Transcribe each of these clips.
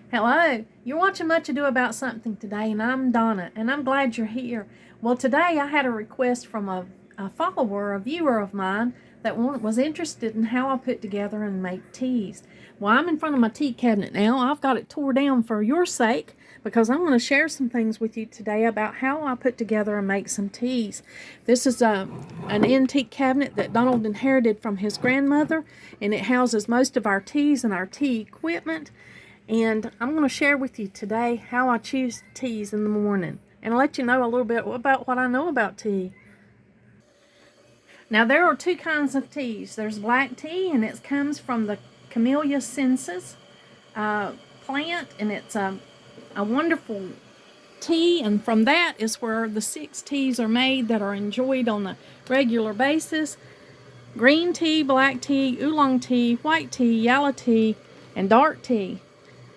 Hello, you're watching Much Ado About Something today, and I'm Donna, and I'm glad you're here. Well, today I had a request from a follower, a viewer of mine, that was interested in how I put together and make teas. Well, I'm in front of my tea cabinet now. I've got it tore down for your sake because I'm going to share some things with you today about how I put together and make some teas. This is an antique cabinet that Donald inherited from his grandmother, and it houses most of our teas and our tea equipment. And I'm going to share with you today how I choose teas in the morning and let you know a little bit about what I know about tea. Now, there are two kinds of teas. There's black tea, and it comes from the Camellia sinensis plant, and it's a wonderful tea, and from that is where the 6 teas are made that are enjoyed on a regular basis. Green tea, black tea, oolong tea, white tea, yellow tea, and dark tea.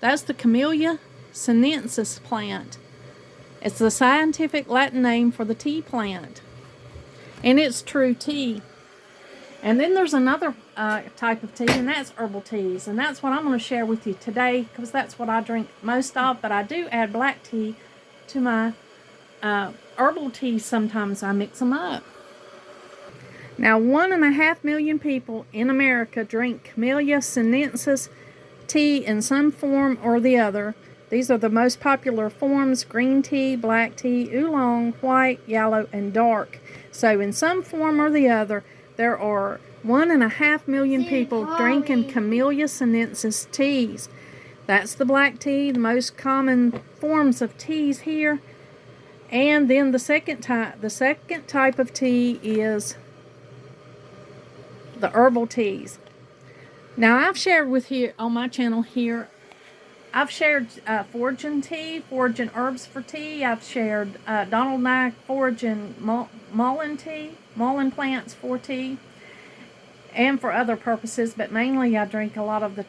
That's the Camellia sinensis plant. It's the scientific Latin name for the tea plant. And it's true tea. And then there's another type of tea, and that's herbal teas. And that's what I'm going to share with you today because that's what I drink most of. But I do add black tea to my herbal teas sometimes. I mix them up. Now, 1.5 million people in America drink Camellia sinensis tea in some form or the other. These are the most popular forms: green tea, black tea, oolong, white, yellow, and dark. So in some form or the other, there are 1.5 million people drinking Camellia sinensis teas. That's the black tea, the most common forms of teas here. And then the second type of tea is the herbal teas. Now, I've shared with you on my channel here, I've shared foraging tea, foraging herbs for tea. I've shared Donald and I foraging mullein tea, mullein plants for tea, and for other purposes, but mainly I drink a lot of the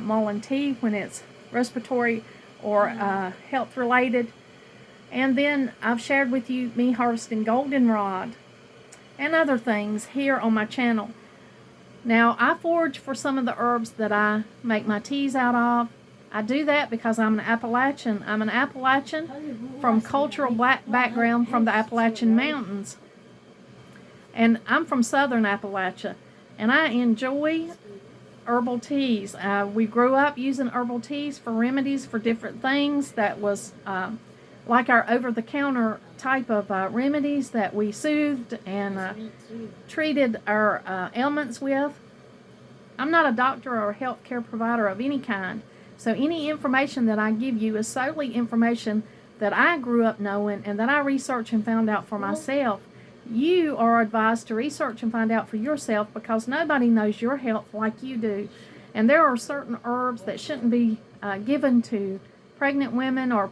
mullein tea when it's respiratory or health related. And then I've shared with you me harvesting goldenrod and other things here on my channel. Now, I forage for some of the herbs that I make my teas out of. I do that because I'm an Appalachian. I'm an Appalachian from cultural black background from the Appalachian Mountains. And I'm from southern Appalachia. And I enjoy herbal teas. We grew up using herbal teas for remedies for different things. That was like our over-the-counter type of remedies that we soothed and treated our ailments with. I'm not a doctor or a health care provider of any kind, so any information that I give you is solely information that I grew up knowing and that I researched and found out for myself. You are advised to research and find out for yourself because nobody knows your health like you do. And there are certain herbs that shouldn't be given to pregnant women or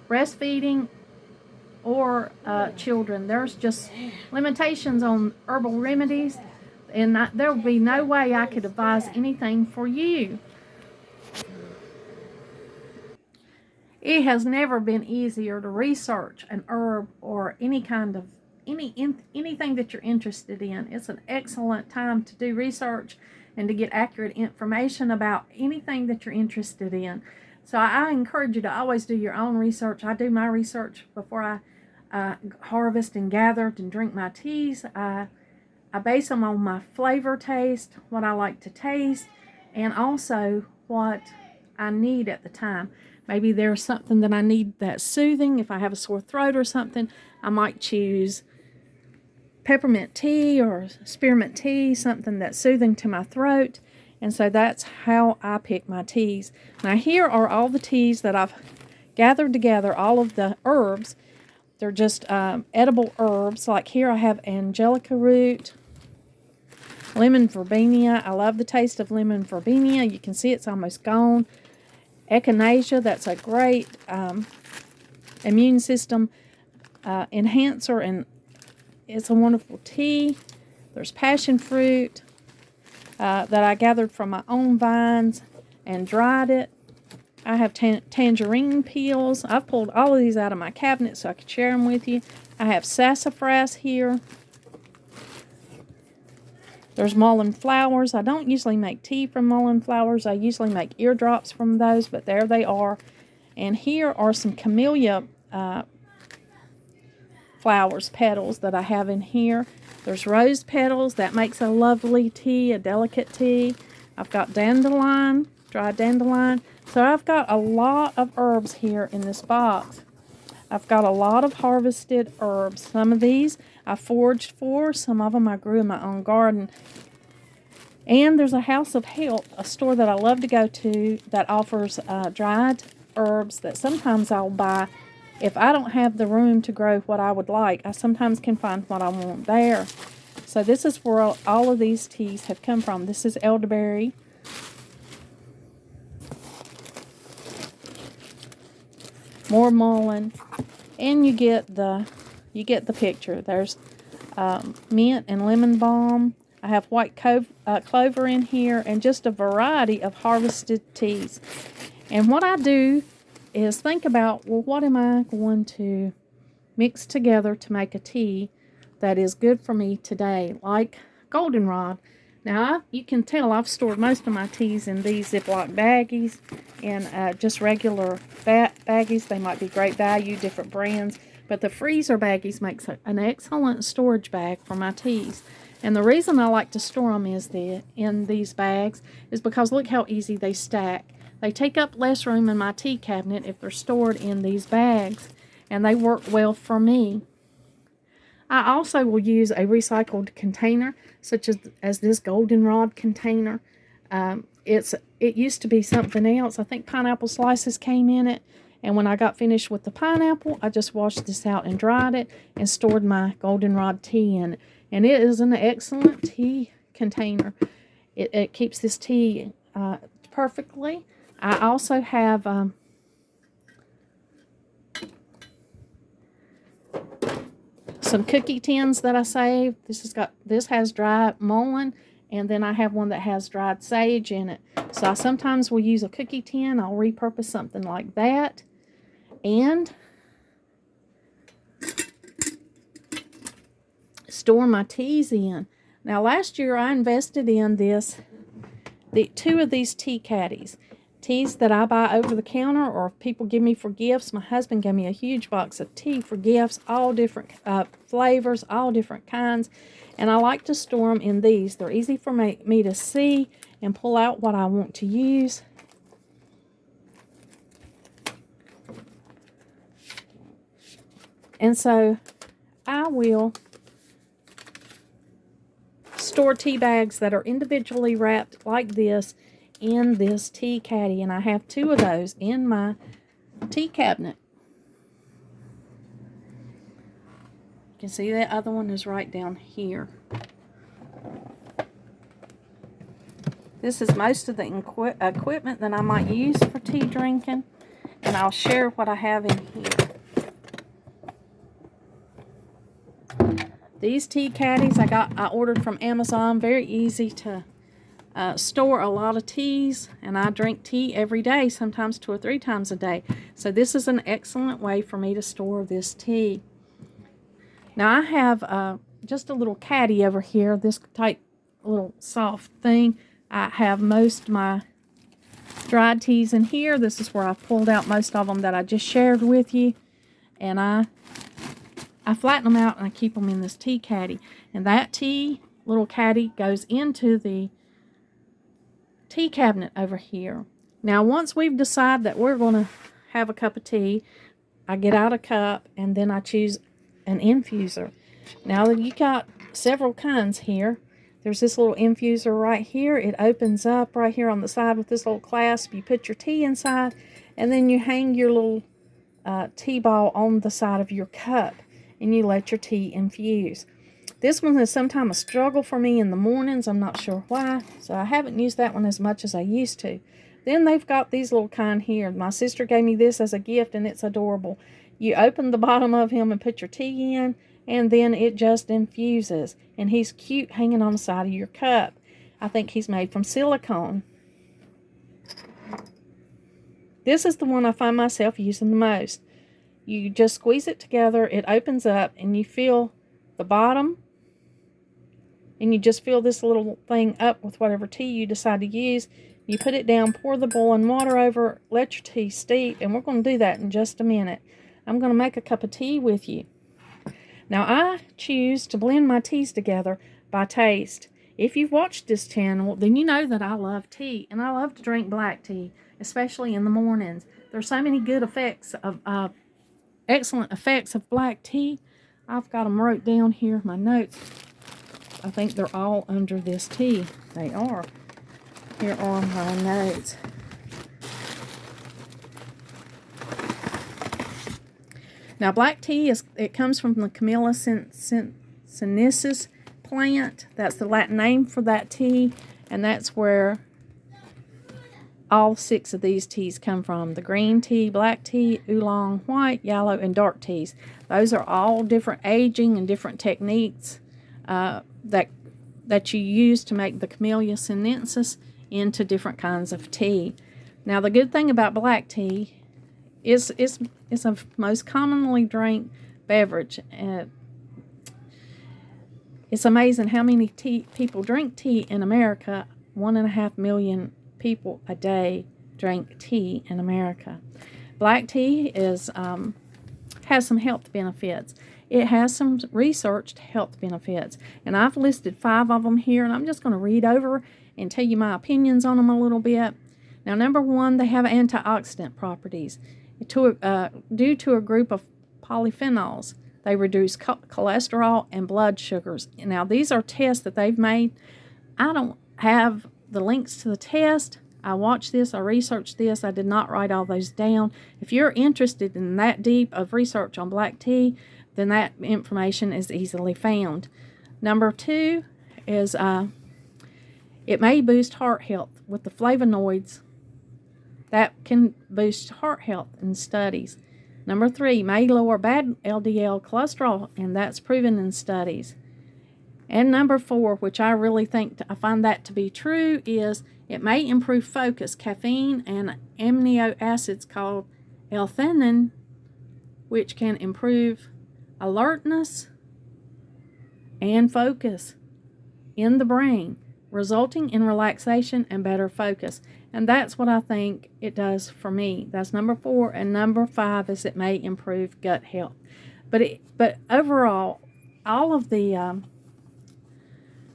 breastfeeding or children. There's just limitations on herbal remedies, and there would be no way I could advise anything for you. It has never been easier to research an herb or any kind of anything that you're interested in. It's an excellent time to do research and to get accurate information about anything that you're interested in. So I encourage you to always do your own research. I do my research before I harvest and gather and drink my teas. I base them on my flavor taste, what I like to taste, and also what I need at the time. Maybe there's something that I need that's soothing. If I have a sore throat or something, I might choose peppermint tea or spearmint tea, something that's soothing to my throat. And so that's how I pick my teas. Now, here are all the teas that I've gathered together, all of the herbs. They're just edible herbs. Like here I have angelica root, lemon verbena. I love the taste of lemon verbena. You can see it's almost gone. Echinacea, that's a great immune system enhancer, and it's a wonderful tea. There's passion fruit that I gathered from my own vines and dried it. I have tangerine peels. I've pulled all of these out of my cabinet so I could share them with you. I have sassafras here. There's mullein flowers. I don't usually make tea from mullein flowers. I usually make eardrops from those, but there they are. And here are some camellia flowers, petals that I have in here. There's rose petals. That makes a lovely tea, a delicate tea. I've got dandelion, dried dandelion. So I've got a lot of herbs here in this box. I've got a lot of harvested herbs. Some of these I foraged for. Some of them I grew in my own garden. And there's a House of Health, a store that I love to go to that offers dried herbs that sometimes I'll buy. If I don't have the room to grow what I would like, I sometimes can find what I want there. So this is where all of these teas have come from. This is elderberry. More mullein. And you get the picture. There's mint and lemon balm. I have white clover in here, and just a variety of harvested teas. And what I do is think about, well, what am I going to mix together to make a tea that is good for me today, like goldenrod. Now, you can tell I've stored most of my teas in these Ziploc baggies and just regular baggies. They might be great value, different brands, but the freezer baggies makes an excellent storage bag for my teas. And the reason I like to store them in these bags is because look how easy they stack. They take up less room in my tea cabinet if they're stored in these bags, and they work well for me. I also will use a recycled container, such as this goldenrod container. It used to be something else. I think pineapple slices came in it, and when I got finished with the pineapple, I just washed this out and dried it and stored my goldenrod tea in it. And it is an excellent tea container. It keeps this tea perfectly. I also have some cookie tins that I saved. This has dried mullein, and then I have one that has dried sage in it. So I sometimes will use a cookie tin. I'll repurpose something like that. And store my teas in. Now last year I invested in two of these tea caddies. Teas that I buy over the counter or people give me for gifts. My husband gave me a huge box of tea for gifts, all different flavors, all different kinds. And I like to store them in these. They're easy for me to see and pull out what I want to use. And so I will store tea bags that are individually wrapped like this in this tea caddy, and I have two of those in my tea cabinet. You can see that other one is right down here. This is most of the equipment that I might use for tea drinking, and I'll share what I have in here. These tea caddies I ordered from Amazon. Very easy to store a lot of teas, and I drink tea every day, sometimes 2 or 3 times a day. So this is an excellent way for me to store this tea. Now I have just a little caddy over here, this type little soft thing. I have most of my dried teas in here. This is where I pulled out most of them that I just shared with you, and I flatten them out and I keep them in this tea caddy. And that tea little caddy goes into the tea cabinet over here. Now once we've decided that we're going to have a cup of tea, I get out a cup and then I choose an infuser. Now that you got several kinds here, there's this little infuser right here. It opens up right here on the side with this little clasp. You put your tea inside, and then you hang your little tea ball on the side of your cup, and you let your tea infuse. This one is sometimes a struggle for me in the mornings. I'm not sure why, so I haven't used that one as much as I used to. Then they've got these little kind here. My sister gave me this as a gift, and it's adorable. You open the bottom of him and put your tea in, and then it just infuses. And he's cute hanging on the side of your cup. I think he's made from silicone. This is the one I find myself using the most. You just squeeze it together, it opens up, and you feel the bottom and you just fill this little thing up with whatever tea you decide to use. You put it down, pour the boiling water over, let your tea steep, and we're going to do that in just a minute. I'm going to make a cup of tea with you. Now, I choose to blend my teas together by taste. If you've watched this channel, then you know that I love tea, and I love to drink black tea, especially in the mornings. There's so many good effects of, excellent effects of black tea. I've got them wrote down here, my notes. I think they're all under this tea. They are. Here are my notes. Now, black tea, it comes from the Camellia sinensis plant. That's the Latin name for that tea, and that's where all 6 of these teas come from. The green tea, black tea, oolong, white, yellow, and dark teas. Those are all different aging and different techniques that you use to make the Camellia sinensis into different kinds of tea. Now, the good thing about black tea is it's a most commonly drank beverage. It's amazing how many people drink tea in America. 1.5 million people a day drink tea in America. Black tea has some health benefits. It has some researched health benefits, and I've listed 5 of them here, and I'm just going to read over and tell you my opinions on them a little bit. Now, number 1, they have antioxidant properties. Due to a group of polyphenols, they reduce cholesterol and blood sugars. Now, these are tests that they've made. I don't have the links to the test. I watched this, I researched this, I did not write all those down. If you're interested in that deep of research on black tea, then that information is easily found. Number 2 is it may boost heart health with the flavonoids. That can boost heart health in studies. Number 3, may lower bad LDL cholesterol, and that's proven in studies. And number 4, which I really I find that to be true, is it may improve focus. Caffeine and amino acids called L-theanine, which can improve alertness and focus in the brain, resulting in relaxation and better focus. And that's what I think it does for me. That's number 4. And number 5 is it may improve gut health. But overall, all of the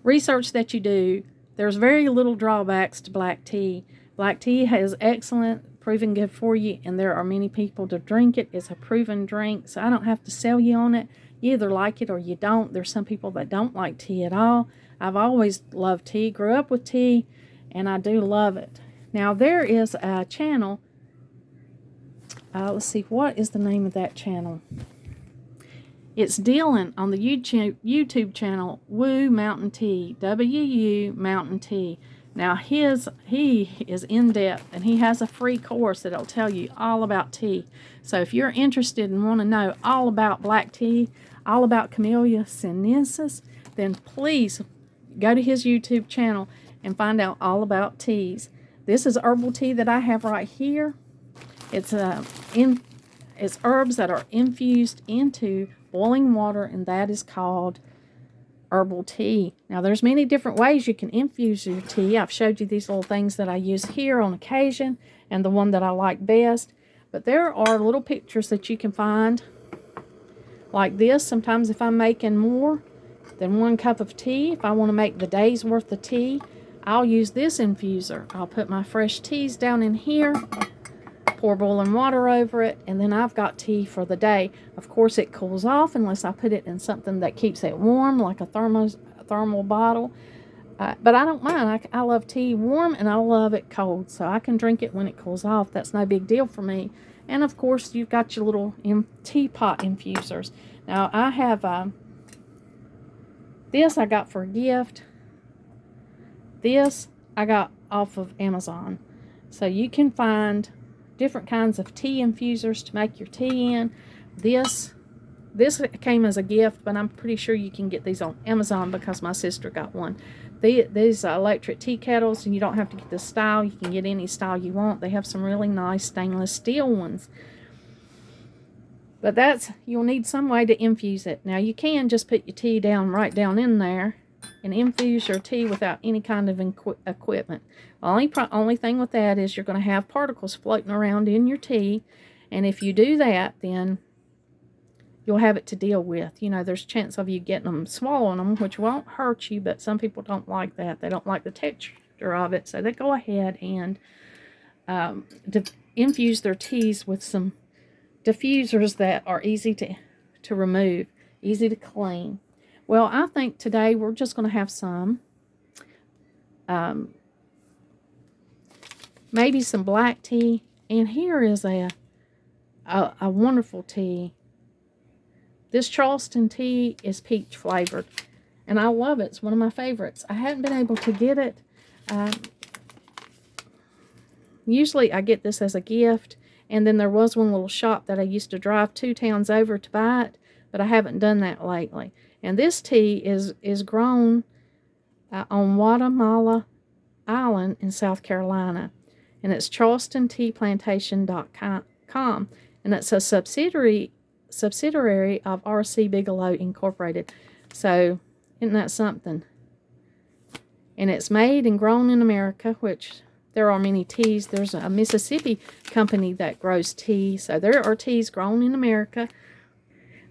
research that you do, there's very little drawbacks to black tea. Black tea is excellent, proven good for you, and there are many people to drink it. It's a proven drink, so I don't have to sell you on it. You either like it or you don't. There's some people that don't like tea at all. I've always loved tea, grew up with tea, and I do love it. Now, there is a channel. Let's see, what is the name of that channel? It's Dylan on the YouTube channel, Woo Mountain Tea, W-U Mountain Tea. Now, he is in-depth, and he has a free course that'll tell you all about tea. So if you're interested and want to know all about black tea, all about Camellia sinensis, then please go to his YouTube channel and find out all about teas. This is herbal tea that I have right here. It's herbs that are infused into boiling water, and that is called herbal tea. Now, there's many different ways you can infuse your tea. I've showed you these little things that I use here on occasion, and the one that I like best. But there are little pictures that you can find like this. Sometimes if I'm making more than 1 cup of tea, if I want to make the day's worth of tea, I'll use this infuser. I'll put my fresh teas down in here, pour boiling water over it, and then I've got tea for the day. Of course, it cools off unless I put it in something that keeps it warm, like a thermal bottle. But I don't mind. I love tea warm, and I love it cold, so I can drink it when it cools off. That's no big deal for me. And, of course, you've got your little teapot infusers. Now, I have this I got for a gift. This I got off of Amazon. So you can find different kinds of tea infusers to make your tea in. This came as a gift, but I'm pretty sure you can get these on Amazon because my sister got one. These electric tea kettles, and you don't have to get the style. You can get any style you want. They have some really nice stainless steel ones. But you'll need some way to infuse it. Now, you can just put your tea right down in there, and infuse your tea without any kind of equipment. Only thing with that is you're going to have particles floating around in your tea, and if you do that, then you'll have it to deal with. You know, there's a chance of you getting them, swallowing them, which won't hurt you, but some people don't like that. They don't like the texture of it, so they go ahead and infuse their teas with some diffusers that are easy to remove, easy to clean. Well, I think today we're just going to have some, maybe some black tea, and here is a wonderful tea. This Charleston tea is peach flavored, and I love it. It's one of my favorites. I hadn't been able to get it. Usually I get this as a gift, and then there was one little shop that I used to drive 2 towns over to buy it, but I haven't done that lately. And this tea is grown on Guatemala Island in South Carolina, and it's charlestonteaplantation.com, and it's a subsidiary of R.C. Bigelow Incorporated. So, isn't that something? And it's made and grown in America, which there are many teas. There's a Mississippi company that grows tea. So there are teas grown in America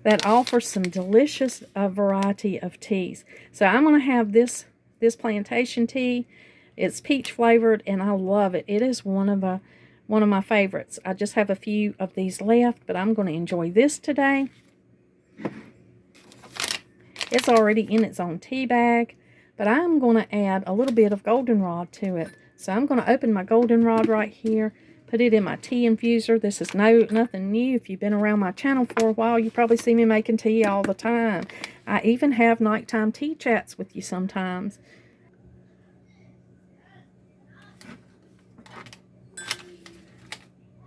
that offer some delicious variety of teas. So I'm going to have this plantation tea. It's peach flavored, and I love it. It is one of my favorites. I just have a few of these left, but I'm going to enjoy this today. It's already in its own tea bag, but I'm going to add a little bit of goldenrod to it. So I'm going to open my goldenrod right here, put it in my tea infuser. This is nothing new. If you've been around my channel for a while, you probably see me making tea all the time. I even have nighttime tea chats with you sometimes.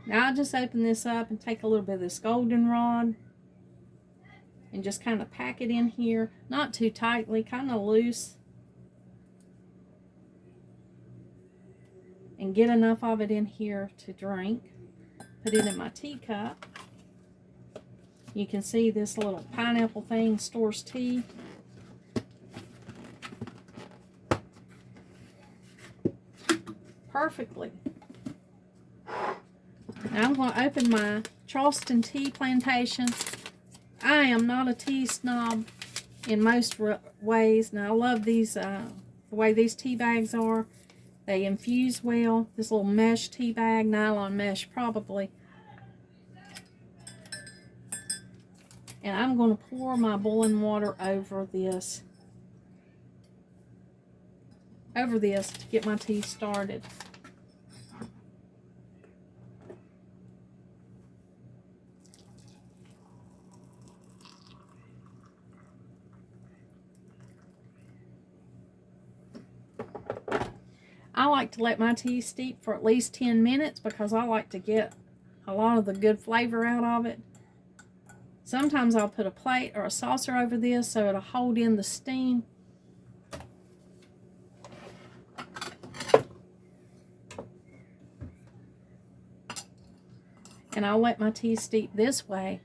Now I'll just open this up and take a little bit of this goldenrod and just kind of pack it in here. Not too tightly, kind of loose. And get enough of it in here to drink. Put it in my teacup. You can see this little pineapple thing stores tea. Perfectly. Now I'm going to open my Charleston Tea Plantation. I am not a tea snob in most ways. Now I love these, the way these tea bags are. They infuse well. This little mesh tea bag, nylon mesh probably. And I'm going to pour my boiling water over this to get my tea started. I like to let my tea steep for at least 10 minutes because I like to get a lot of the good flavor out of it. Sometimes I'll put a plate or a saucer over this so it'll hold in the steam. And I'll let my tea steep this way.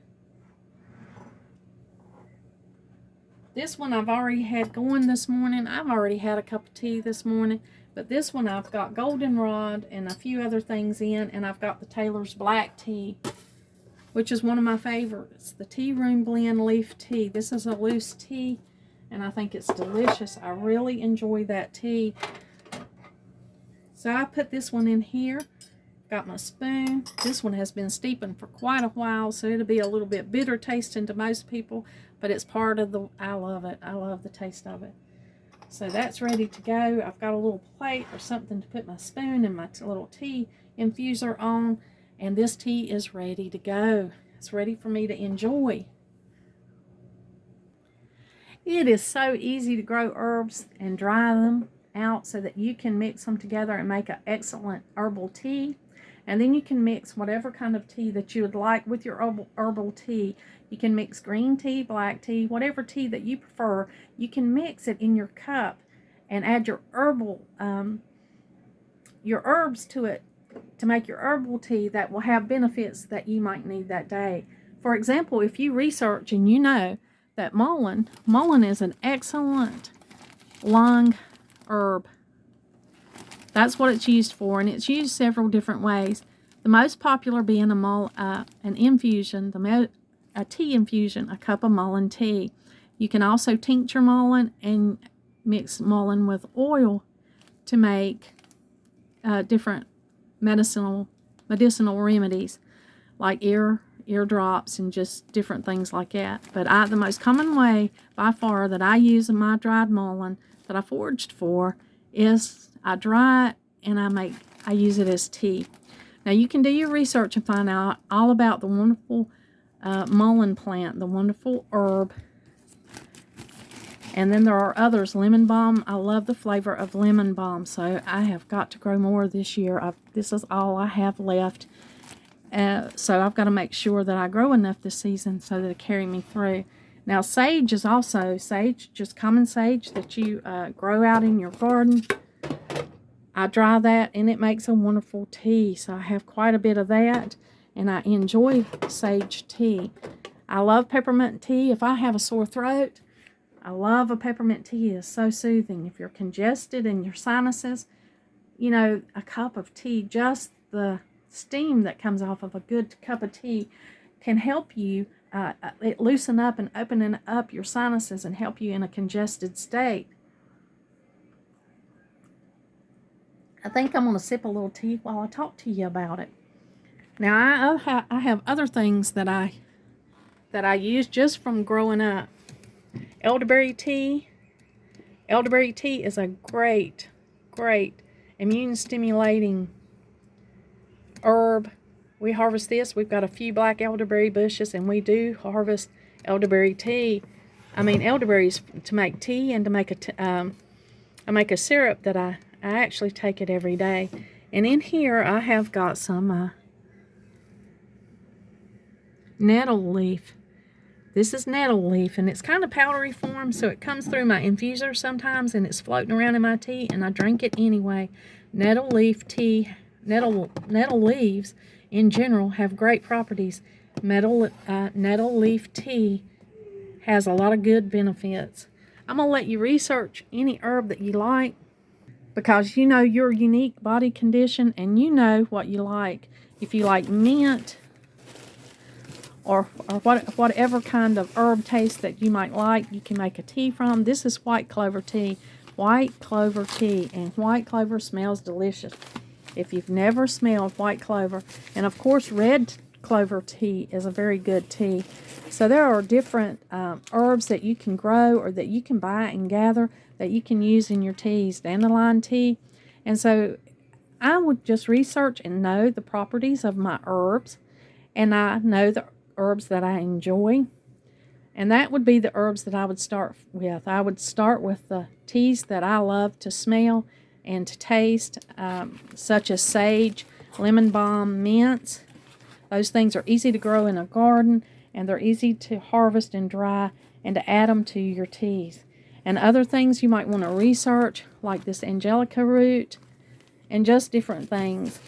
This one I've already had going this morning. I've already had a cup of tea this morning. But this one I've got goldenrod and a few other things in, and I've got the Taylor's Black Tea, which is one of my favorites. The Tea Room Blend Leaf Tea. This is a loose tea, and I think it's delicious. I really enjoy that tea. So I put this one in here. Got my spoon. This one has been steeping for quite a while, so it'll be a little bit bitter tasting to most people, but it's part of the, I love it. I love the taste of it. So that's ready to go. I've got a little plate or something to put my spoon and my little tea infuser on, and this tea is ready to go. It's ready for me to enjoy. It is so easy to grow herbs and dry them out so that you can mix them together and make an excellent herbal tea. And then you can mix whatever kind of tea that you would like with your herbal tea. You can mix green tea, black tea, whatever tea that you prefer. You can mix it in your cup and add your herbs to it to make your herbal tea that will have benefits that you might need that day. For example, if you research and you know that mullein is an excellent lung herb. That's what it's used for, and it's used several different ways. The most popular being an infusion, a tea infusion, a cup of mullein tea. You can also tincture mullein and mix mullein with oil to make different medicinal remedies like ear drops and just different things like that. But the most common way by far that I use in my dried mullein that I foraged for is I dry it and I use it as tea. Now you can do your research and find out all about the wonderful mullein plant, the wonderful herb. And then there are others, lemon balm. I love the flavor of lemon balm, so I have got to grow more this year. This is all I have left. So I've got to make sure that I grow enough this season so that it'll carry me through. Now sage is also just common sage that you grow out in your garden. I dry that and it makes a wonderful tea. So I have quite a bit of that and I enjoy sage tea. I love peppermint tea. If I have a sore throat, I love a peppermint tea. It's so soothing. If you're congested in your sinuses, you know, a cup of tea, just the steam that comes off of a good cup of tea can help you loosen up and open up your sinuses and help you in a congested state. I think I'm going to sip a little tea while I talk to you about it. Now, I have other things that I use just from growing up. Elderberry tea. Elderberry tea is a great immune stimulating herb. We harvest this. We've got a few black elderberry bushes and we do harvest elderberry tea. I mean elderberries to make tea and to make I make a syrup that I actually take it every day. And in here I have got some nettle leaf. This is nettle leaf, and it's kind of powdery form, so it comes through my infuser sometimes, and it's floating around in my tea, and I drink it anyway. Nettle leaf tea, nettle leaves in general have great properties. Nettle leaf tea has a lot of good benefits. I'm going to let you research any herb that you like because you know your unique body condition, and you know what you like. If you like mint, or whatever kind of herb taste that you might like, you can make a tea from. This is white clover tea. White clover tea, and white clover smells delicious. If you've never smelled white clover, and of course red clover tea is a very good tea. So there are different herbs that you can grow or that you can buy and gather that you can use in your teas. Dandelion tea. And so I would just research and know the properties of my herbs, and I know the herbs that I enjoy, and that would be the herbs that I would start with. I would start with the teas that I love to smell and to taste, such as sage, lemon balm, mint. Those things are easy to grow in a garden, and they're easy to harvest and dry and to add them to your teas. And other things you might want to research, like this angelica root and just different things.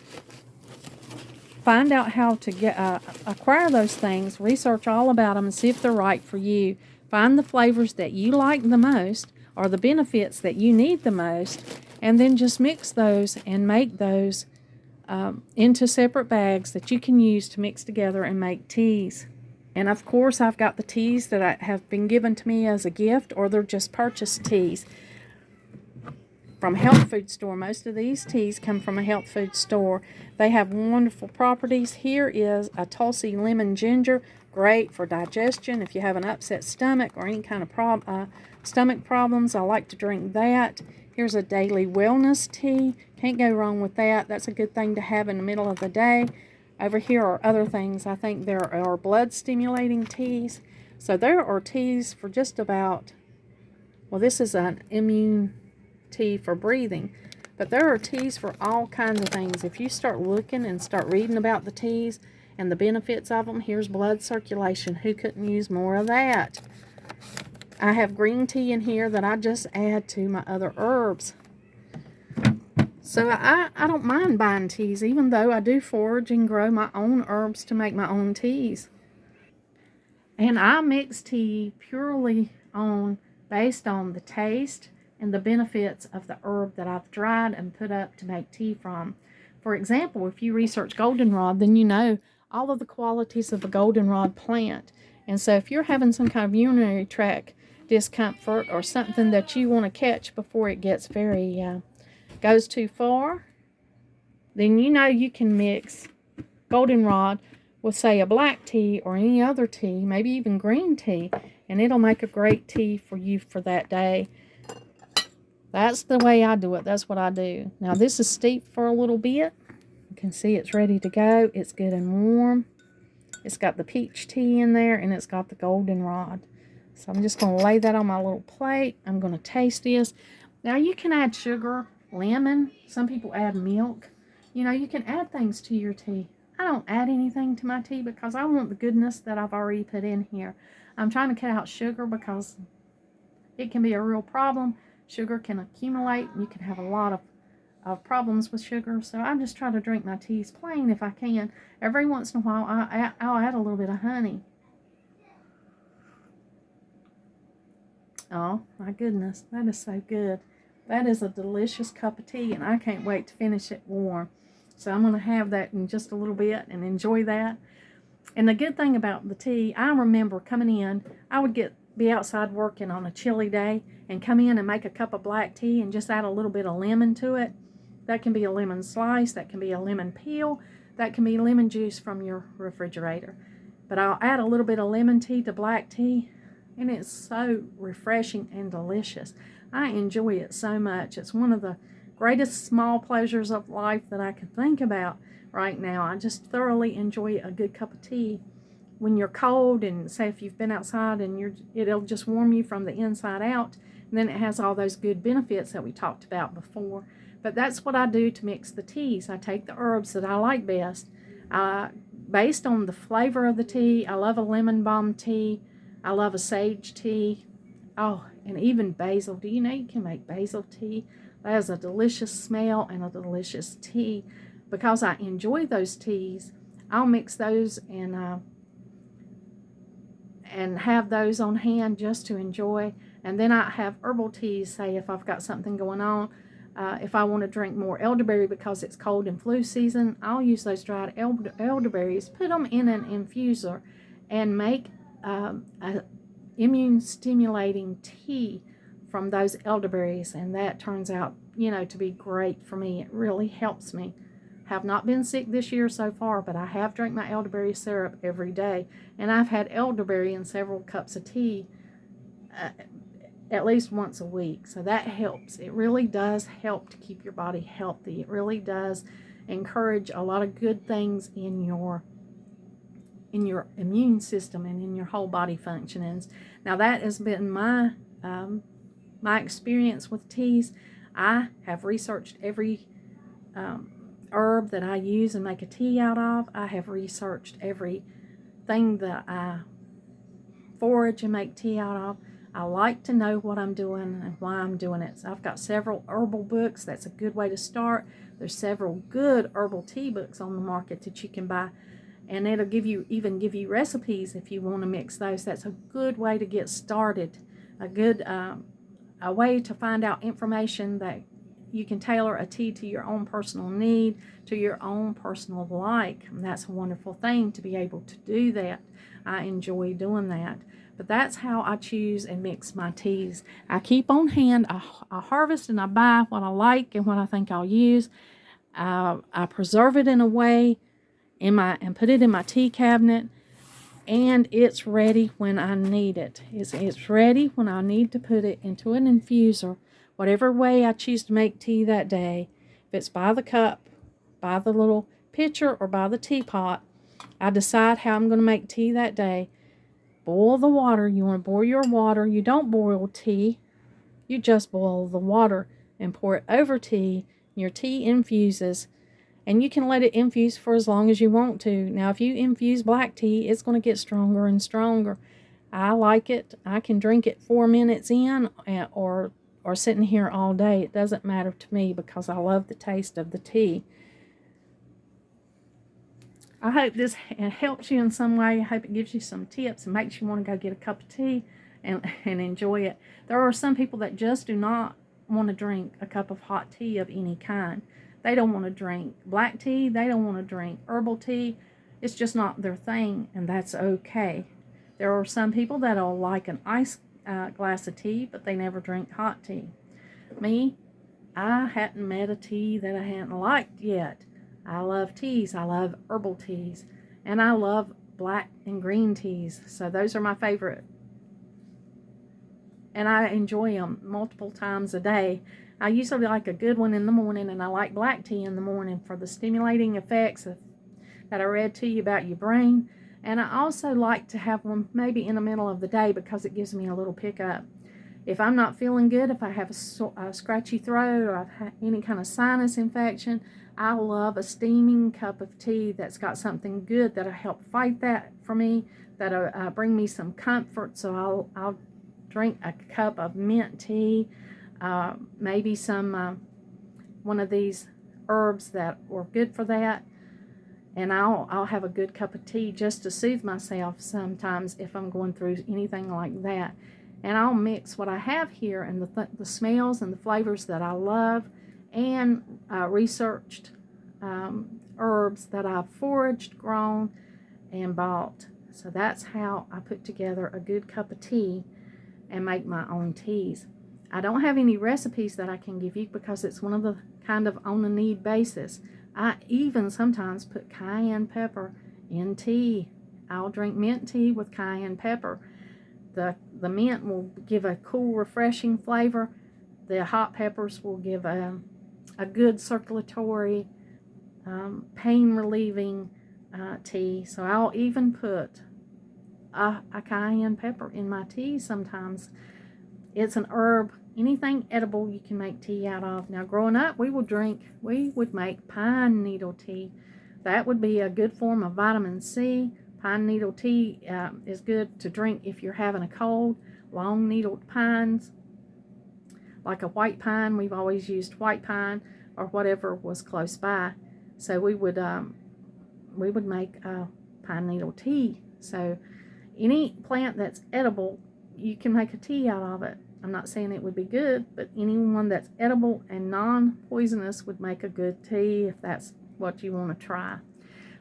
Find out how to acquire those things, research all about them, and see if they're right for you. Find the flavors that you like the most or the benefits that you need the most, and then just mix those and make those into separate bags that you can use to mix together and make teas. And of course, I've got the teas that have been given to me as a gift, or they're just purchased teas from a health food store. Most of these teas come from a health food store. They have wonderful properties. Here is a Tulsi lemon ginger, great for digestion. If you have an upset stomach or any kind of stomach problems, I like to drink that. Here's a daily wellness tea. Can't go wrong with that. That's a good thing to have in the middle of the day. Over here are other things. I think there are blood stimulating teas. So there are teas for just about, well, this is an immune tea for breathing, but there are teas for all kinds of things. If you start looking and start reading about the teas and the benefits of them, here's blood circulation. Who couldn't use more of that? I have green tea in here that I just add to my other herbs. So I don't mind buying teas, even though I do forage and grow my own herbs to make my own teas. And I mix tea purely based on the taste, and the benefits of the herb that I've dried and put up to make tea from. For example, if you research goldenrod, then you know all of the qualities of a goldenrod plant. And so if you're having some kind of urinary tract discomfort or something that you want to catch before it gets goes too far, then you know you can mix goldenrod with, say, a black tea or any other tea, maybe even green tea, and it'll make a great tea for you for that day. That's the way I do it. That's what I do. Now, this is steeped for a little bit. You can see it's ready to go. It's good and warm. It's got the peach tea in there, and it's got the goldenrod. So I'm just going to lay that on my little plate. I'm going to taste this. Now, you can add sugar, lemon. Some people add milk. You know, you can add things to your tea. I don't add anything to my tea because I want the goodness that I've already put in here. I'm trying to cut out sugar because it can be a real problem. Sugar can accumulate, and you can have a lot of problems with sugar. So I just try to drink my teas plain if I can. Every once in a while, I'll add a little bit of honey. Oh, my goodness. That is so good. That is a delicious cup of tea, and I can't wait to finish it warm. So I'm going to have that in just a little bit and enjoy that. And the good thing about the tea, I remember coming in, I would be outside working on a chilly day and come in and make a cup of black tea and just add a little bit of lemon to it. That can be a lemon slice, that can be a lemon peel, that can be lemon juice from your refrigerator. But I'll add a little bit of lemon tea to black tea, and it's so refreshing and delicious. I enjoy it so much. It's one of the greatest small pleasures of life that I can think about right now. I just thoroughly enjoy a good cup of tea when you're cold, and say if you've been outside and it'll just warm you from the inside out, and then it has all those good benefits that we talked about before. But that's what I do to mix the teas. I take the herbs that I like best. Based on the flavor of the tea, I love a lemon balm tea. I love a sage tea. Oh, and even basil. Do you know you can make basil tea? That has a delicious smell and a delicious tea. Because I enjoy those teas, I'll mix those and have those on hand just to enjoy. And then I have herbal teas, say if I've got something going on. If I want to drink more elderberry because it's cold and flu season, I'll use those dried elderberries, put them in an infuser, and make a immune stimulating tea from those elderberries. And that turns out, to be great for me. It really helps me. Have not been sick this year so far, but I have drank my elderberry syrup every day. And I've had elderberry in several cups of tea at least once a week. So that helps. It really does help to keep your body healthy. It really does encourage a lot of good things in your immune system and in your whole body functionings. Now that has been my experience with teas. I have researched every herb that I use and make a tea out of. I have researched everything that I forage and make tea out of. I like to know what I'm doing and why I'm doing it. So I've got several herbal books. That's a good way to start. There's several good herbal tea books on the market that you can buy, and it'll give you recipes if you want to mix those. That's a good way to get started. A good a way to find out information that you can tailor a tea to your own personal need, to your own personal like. And that's a wonderful thing to be able to do that. I enjoy doing that. But that's how I choose and mix my teas. I keep on hand. I harvest and I buy what I like and what I think I'll use. I preserve it in a way and put it in my tea cabinet, and it's ready when I need it. It's ready when I need to put it into an infuser, whatever way I choose to make tea that day. If it's by the cup, by the little pitcher, or by the teapot, I decide how I'm going to make tea that day. Boil the water. You want to boil your water. You don't boil tea. You just boil the water and pour it over tea. Your tea infuses, and you can let it infuse for as long as you want to. Now, if you infuse black tea, it's going to get stronger and stronger. I like it. I can drink it 4 minutes in or sitting here all day. It doesn't matter to me because I love the taste of the tea. I hope this helps you in some way. I hope it gives you some tips and makes you want to go get a cup of tea and enjoy it. There are some people that just do not want to drink a cup of hot tea of any kind. They don't want to drink black tea. They don't want to drink herbal tea. It's just not their thing, and that's okay. There are some people that'll like an ice glass of tea, but they never drink hot tea. Me, I hadn't met a tea that I hadn't liked yet. I love teas. I love herbal teas. And I love black and green teas. So those are my favorite. And I enjoy them multiple times a day. I usually like a good one in the morning, and I like black tea in the morning for the stimulating effects that I read to you about your brain. And I also like to have one maybe in the middle of the day because it gives me a little pickup. If I'm not feeling good, if I have a scratchy throat or I've had any kind of sinus infection, I love a steaming cup of tea that's got something good that'll help fight that for me, that'll bring me some comfort. So I'll drink a cup of mint tea, maybe some one of these herbs that are good for that, and I'll have a good cup of tea just to soothe myself sometimes if I'm going through anything like that. And I'll mix what I have here and the smells and the flavors that I love, and researched herbs that I've foraged, grown, and bought. So that's how I put together a good cup of tea and make my own teas. I don't have any recipes that I can give you because it's one of the kind of on a need basis. I even sometimes put cayenne pepper in tea. I'll drink mint tea with cayenne pepper. The mint will give a cool, refreshing flavor. The hot peppers will give a good circulatory, pain-relieving tea. So I'll even put a cayenne pepper in my tea sometimes. It's an herb. Anything edible you can make tea out of. Now, growing up, we would make pine needle tea. That would be a good form of vitamin C. Pine needle tea is good to drink if you're having a cold. Long needled pines, like a white pine, we've always used white pine or whatever was close by. So we would make pine needle tea. So any plant that's edible, you can make a tea out of it. I'm not saying it would be good, but anyone that's edible and non-poisonous would make a good tea if that's what you want to try.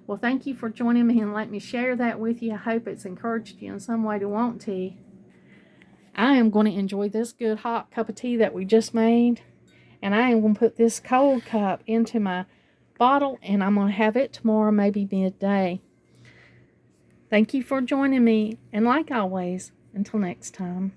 Well, thank you for joining me and let me share that with you. I hope it's encouraged you in some way to want tea. I am going to enjoy this good hot cup of tea that we just made, and I am going to put this cold cup into my bottle, and I'm going to have it tomorrow, maybe midday. Thank you for joining me, and like always, until next time.